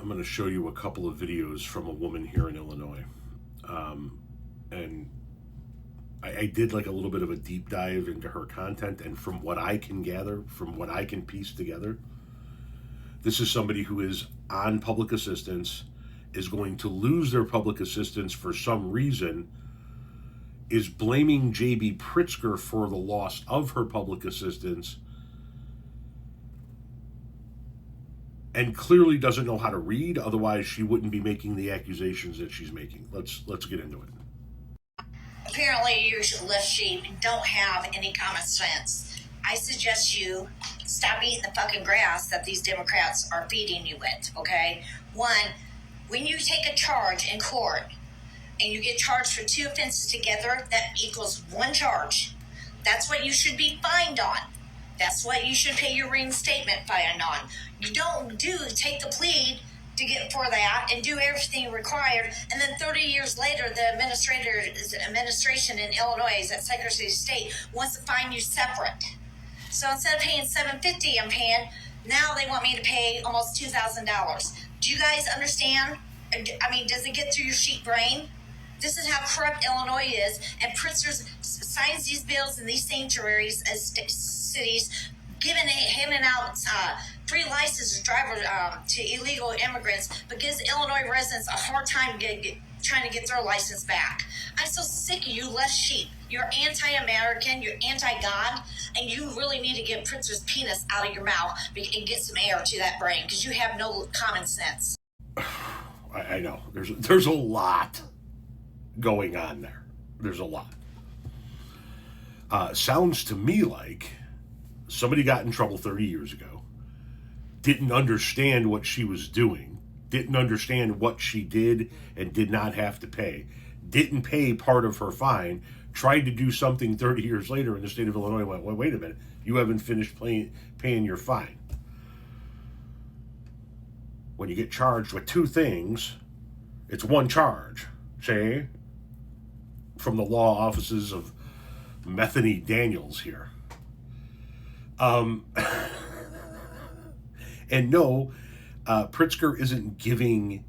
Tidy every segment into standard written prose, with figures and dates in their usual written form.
I'm going to show you a couple of videos from a woman here in Illinois. And I did like a little bit of a deep dive into her content, and from what I can gather, from what I can piece together, this is somebody who is on public assistance, is going to lose their public assistance for some reason, is blaming J.B. Pritzker for the loss of her public assistance, and clearly doesn't know how to read, otherwise she wouldn't be making the accusations that she's making. Let's get into it. Apparently you're less sheep and don't have any common sense. I suggest you stop eating the fucking grass that these Democrats are feeding you with, okay? One, when you take a charge in court and you get charged for two offenses together, that equals one charge. That's what you should be fined on. That's what you should pay your reinstatement fine on. You don't take the plea to get for that and do everything required, and then 30 years later, the administration in Illinois, that Secretary of State, wants to fine you separate. So instead of paying $750, I'm paying, now they want me to pay almost $2,000. Do you guys understand? I mean, does it get through your sheep brain? This is how corrupt Illinois is, and Pritzker signs these bills in these sanctuaries as cities, handing out free licenses to illegal immigrants, but gives Illinois residents a hard time trying to get their license back. I'm so sick of you less sheep. You're anti-American, you're anti-God, and you really need to get Pritzker's penis out of your mouth and get some air to that brain, because you have no common sense. I know. There's a lot going on there. There's a lot. Sounds to me like somebody got in trouble 30 years ago, didn't understand what she was doing, didn't understand what she did and did not have to pay, didn't pay part of her fine, tried to do something 30 years later, and the state of Illinois went, well, wait a minute, you haven't finished paying your fine. When you get charged with two things, it's one charge, say, from the law offices of Methany Daniels here. And no, Pritzker isn't giving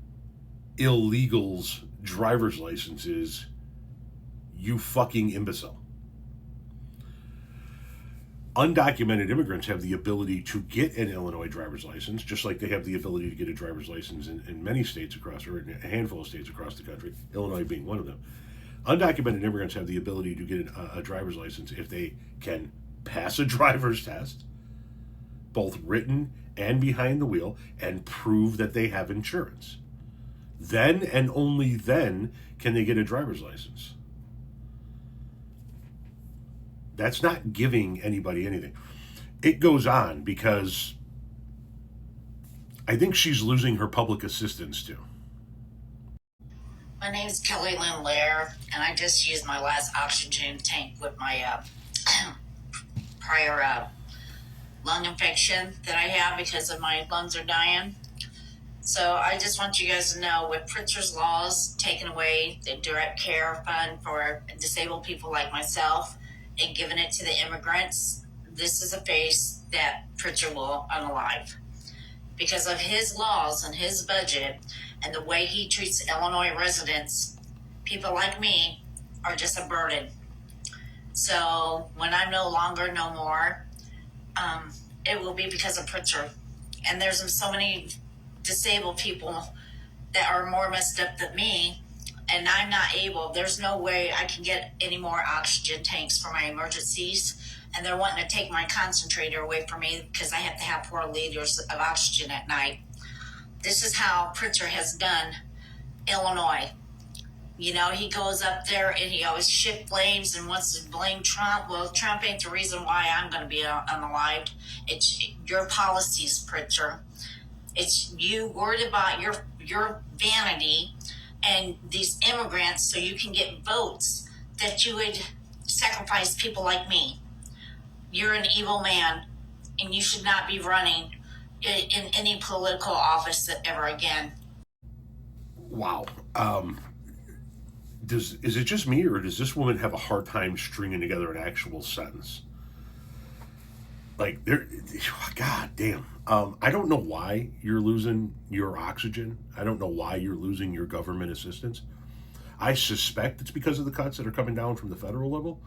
illegals driver's licenses, you fucking imbecile. Undocumented immigrants have the ability to get an Illinois driver's license, just like they have the ability to get a driver's license in many states across, or in a handful of states across the country, Illinois being one of them. Undocumented immigrants have the ability to get a driver's license if they can pass a driver's test, both written and behind the wheel, and prove that they have insurance. Then and only then can they get a driver's license. That's not giving anybody anything. It goes on because I think she's losing her public assistance too. My name's Kelly Lynn Lair, and I just used my last oxygen tank with my prior lung infection that I have because of my lungs are dying. So I just want you guys to know, with Pritzker's laws taking away the direct care fund for disabled people like myself and giving it to the immigrants, this is a face that Pritzker will unalive. Because of his laws and his budget and the way he treats Illinois residents, people like me are just a burden. So when I'm no more, it will be because of Pritzker. And there's so many disabled people that are more messed up than me, and I'm not able, there's no way I can get any more oxygen tanks for my emergencies, and they're wanting to take my concentrator away from me because I have to have 4 liters of oxygen at night. This is how Pritzker has done Illinois. You know, he goes up there and he always shift blames and wants to blame Trump. Well, Trump ain't the reason why I'm going to be unalived. It's your policies, Pritzker. It's you worried about your vanity and these immigrants so you can get votes that you would sacrifice people like me. You're an evil man, and you should not be running in any political office ever again. Wow. Is it just me, or does this woman have a hard time stringing together an actual sentence? Like, God damn. I don't know why you're losing your oxygen. I don't know why you're losing your government assistance. I suspect it's because of the cuts that are coming down from the federal level.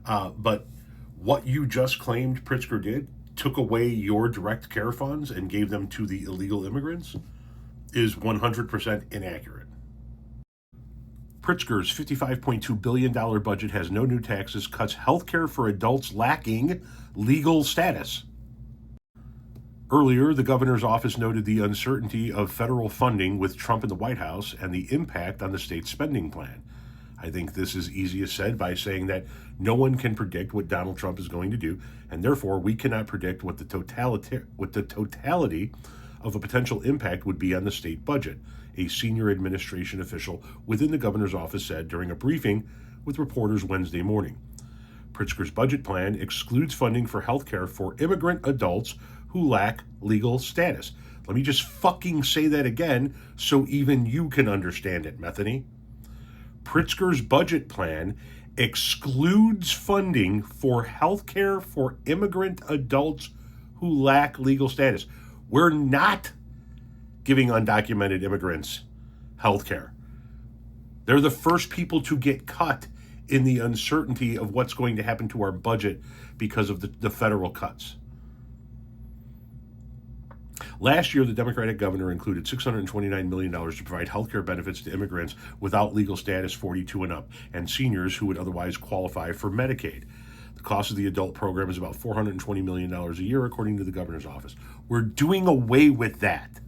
But what you just claimed Pritzker did, took away your direct care funds and gave them to the illegal immigrants, is 100% inaccurate. Pritzker's $55.2 billion budget has no new taxes, cuts health care for adults lacking legal status. Earlier, the governor's office noted the uncertainty of federal funding with Trump in the White House and the impact on the state's spending plan. I think this is easiest said by saying that no one can predict what Donald Trump is going to do, and therefore we cannot predict what the totality of a potential impact would be on the state budget, a senior administration official within the governor's office said during a briefing with reporters Wednesday morning. Pritzker's budget plan excludes funding for health care for immigrant adults who lack legal status. Let me just fucking say that again so even you can understand it, Methany. Pritzker's budget plan excludes funding for health care for immigrant adults who lack legal status. We're not giving undocumented immigrants health care. They're the first people to get cut in the uncertainty of what's going to happen to our budget because of the federal cuts. Last year, the Democratic governor included $629 million to provide health care benefits to immigrants without legal status 42 and up, and seniors who would otherwise qualify for Medicaid. The cost of the adult program is about $420 million a year, according to the governor's office. We're doing away with that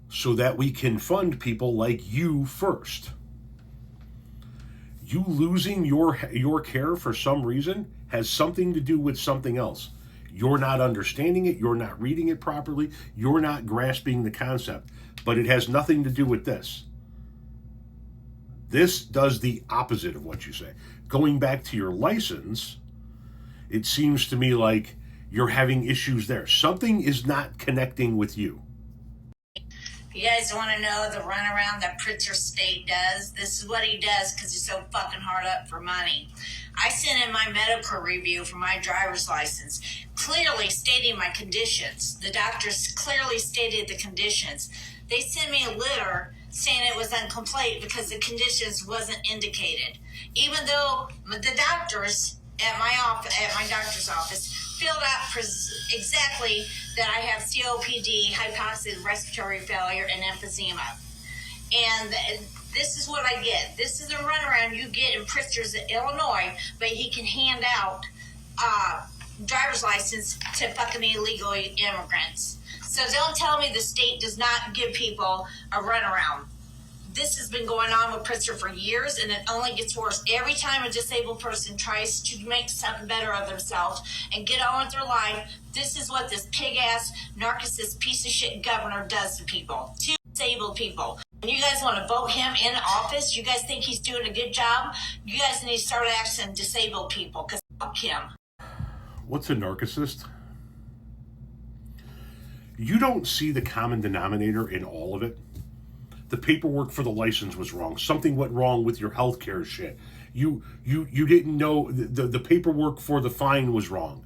so that we can fund people like you first. You losing your care for some reason has something to do with something else. You're not understanding it, you're not reading it properly, you're not grasping the concept, but it has nothing to do with this. This does the opposite of what you say. Going back to your license, it seems to me like you're having issues there. Something is not connecting with you. You guys want to know the runaround that Pritzker State does? This is what he does because he's so fucking hard up for money. I sent in my medical review for my driver's license, clearly stating my conditions. The doctors clearly stated the conditions. They sent me a letter saying it was incomplete because the conditions wasn't indicated. Even though the doctors at my doctor's office filled out exactly that I have COPD, hypoxic respiratory failure, and emphysema. And this is what I get. This is a runaround you get in Pritzker's Illinois, but he can hand out driver's license to fucking illegal immigrants. So don't tell me the state does not give people a runaround. This has been going on with Pritzker for years, and it only gets worse. Every time a disabled person tries to make something better of themselves and get on with their life, this is what this pig-ass, narcissist, piece of shit governor does to people, to disabled people. And you guys want to vote him in office? You guys think he's doing a good job? You guys need to start asking disabled people, because fuck him. What's a narcissist? You don't see the common denominator in all of it. The paperwork for the license was wrong. Something went wrong with your healthcare shit. You didn't know the paperwork for the fine was wrong.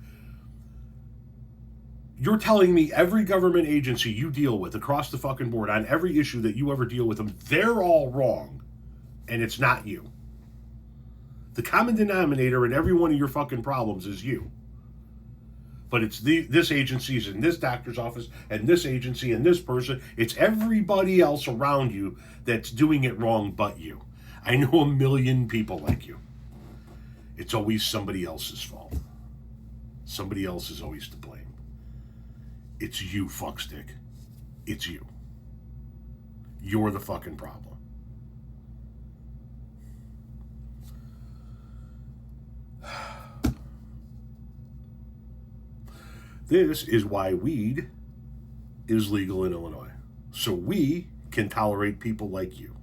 You're telling me every government agency you deal with across the fucking board on every issue that you ever deal with them, they're all wrong, and it's not you. The common denominator in every one of your fucking problems is you. But it's this agency's and this doctor's office and this agency and this person. It's everybody else around you that's doing it wrong but you. I know a million people like you. It's always somebody else's fault. Somebody else is always to blame. It's you, fuckstick. It's you. You're the fucking problem. This is why weed is legal in Illinois. So we can tolerate people like you.